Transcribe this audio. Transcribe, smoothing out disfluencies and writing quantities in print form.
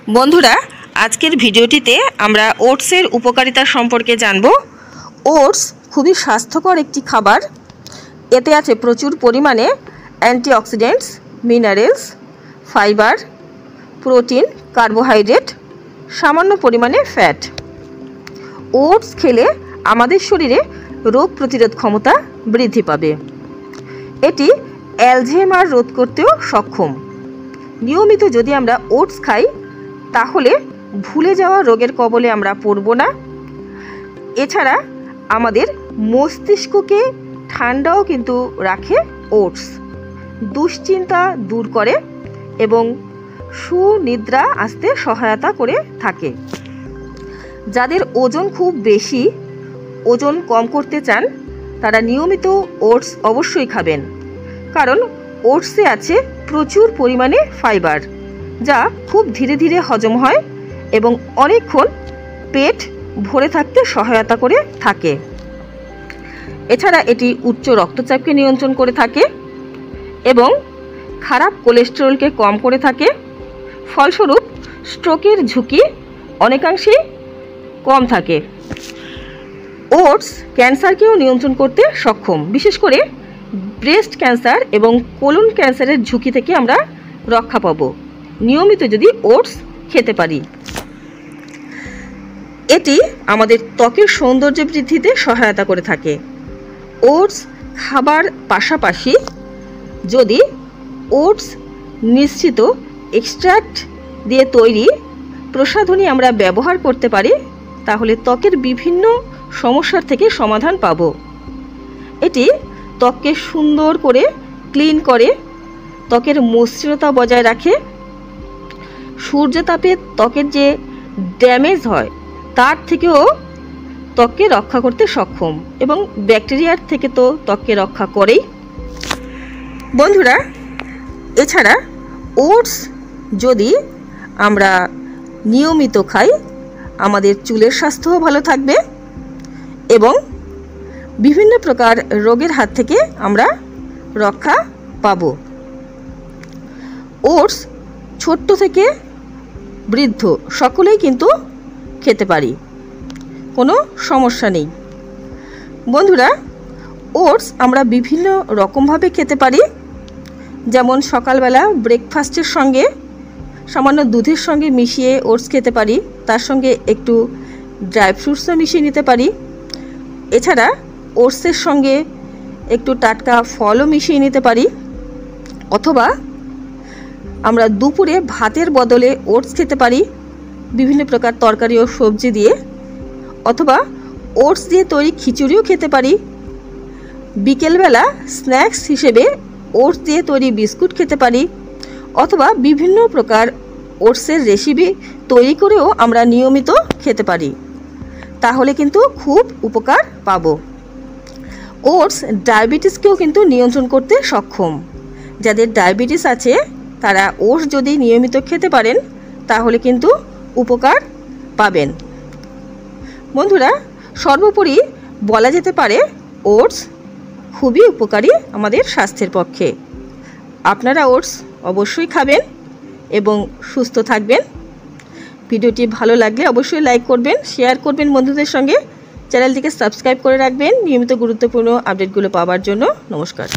বন্ধুরা, আজকের ভিডিওটিতে আমরা ওটসের উপকারিতা সম্পর্কে জানব। ওটস খুবই স্বাস্থ্যকর একটি খাবার। এতে আছে প্রচুর পরিমাণে antioxidants, minerals, fibre, protein, carbohydrate, সামান্য পরিমাণে ফ্যাট। ওটস খেলে আমাদের শরীরে রোগ প্রতিরোধ ক্ষমতা বৃদ্ধি পাবে। এটি অ্যালঝেইমার রোধ করতেও সক্ষম। নিয়মিত যদি আমরা ওটস খাই তাহলে ভুলে যাওয়া রোগের কবলে আমরা পড়ব না। এছাড়া আমাদের মস্তিষ্ককে ঠান্ডাও কিন্তু রাখে ওটস। দুশ্চিন্তা দূর করে এবং সুনিদ্রা আসতে সহায়তা করে থাকে। যাদের ওজন খুব বেশি, ওজন কম করতে চান, তারা নিয়মিত ওটস অবশ্যই খাবেন, কারণ ওটসে আছে প্রচুর পরিমাণে ফাইবার, যা খুব ধীরে ধীরে হজম হয় এবং অনেকক্ষণ পেট ভরে থাকতে সহায়তা করে থাকে। এছাড়া এটি উচ্চ রক্তচাপকে নিয়ন্ত্রণ করে থাকে এবং খারাপ কোলেস্টেরলকে কম করে থাকে। ফলস্বরূপ স্ট্রোকের ঝুঁকি অনেকাংশেই কম থাকে। ওটস ক্যান্সারকেও নিয়ন্ত্রণ করতে সক্ষম। বিশেষ করে ব্রেস্ট ক্যান্সার এবং কোলন ক্যান্সারের ঝুঁকি থেকে আমরা রক্ষা পাবো নিয়মিত যদি ওটস খেতে পারি। এটি আমাদের ত্বকের সৌন্দর্য বৃদ্ধিতে সহায়তা করে থাকে। ওটস খাবার পাশাপাশি যদি ওটস মিশ্রিত এক্সট্র্যাক্ট দিয়ে তৈরি প্রসাধনী আমরা ব্যবহার করতে পারি, তাহলে ত্বকের বিভিন্ন সমস্যার থেকে সমাধান পাব। এটি ত্বককে সুন্দর করে ক্লিন করে, ত্বকের মসৃণতা বজায় রাখে, সূর্যতাপে ত্বকের যে ড্যামেজ হয় তার থেকেও ত্বককে রক্ষা করতে সক্ষম এবং ব্যাকটেরিয়ার থেকে তো ত্বককে রক্ষা করেই। বন্ধুরা, এছাড়া ওটস যদি আমরা নিয়মিত খাই, আমাদের চুলের স্বাস্থ্যও ভালো থাকবে এবং বিভিন্ন প্রকার রোগের হাত থেকে আমরা রক্ষা পাব। ওটস ছোট্ট থেকে বৃদ্ধ সকলেই কিন্তু খেতে পারি, কোনো সমস্যা নেই। বন্ধুরা, ওটস আমরা বিভিন্ন রকমভাবে খেতে পারি। যেমন সকালবেলা ব্রেকফাস্টের সঙ্গে সামান্য দুধের সঙ্গে মিশিয়ে ওটস খেতে পারি, তার সঙ্গে একটু ড্রাই ফ্রুটসও মিশিয়ে নিতে পারি। এছাড়া ওটসের সঙ্গে একটু টাটকা ফলও মিশিয়ে নিতে পারি। অথবা আমরা দুপুরে ভাতের বদলে ওটস খেতে পারি বিভিন্ন প্রকার তরকারি ও সবজি দিয়ে। অথবা ওটস দিয়ে তৈরি খিচুড়িও খেতে পারি। বিকেলবেলা স্ন্যাক্স হিসেবে ওটস দিয়ে তৈরি বিস্কুট খেতে পারি। অথবা বিভিন্ন প্রকার ওটসের রেসিপি তৈরি করেও আমরা নিয়মিত খেতে পারি, তাহলে কিন্তু খুব উপকার পাব। ওটস ডায়াবেটিসকেও কিন্তু নিয়ন্ত্রণ করতে সক্ষম। যাদের ডায়াবেটিস আছে তারা ওটস যদি নিয়মিত খেতে পারেন তাহলে কিন্তু উপকার পাবেন। বন্ধুরা, সর্বোপরি বলা যেতে পারে ওটস খুবই উপকারী আমাদের স্বাস্থ্যের পক্ষে। আপনারা ওটস অবশ্যই খাবেন এবং সুস্থ থাকবেন। ভিডিওটি ভালো লাগলে অবশ্যই লাইক করবেন, শেয়ার করবেন বন্ধুদের সঙ্গে। চ্যানেলটিকে সাবস্ক্রাইব করে রাখবেন নিয়মিত গুরুত্বপূর্ণ আপডেটগুলো পাওয়ার জন্য। নমস্কার।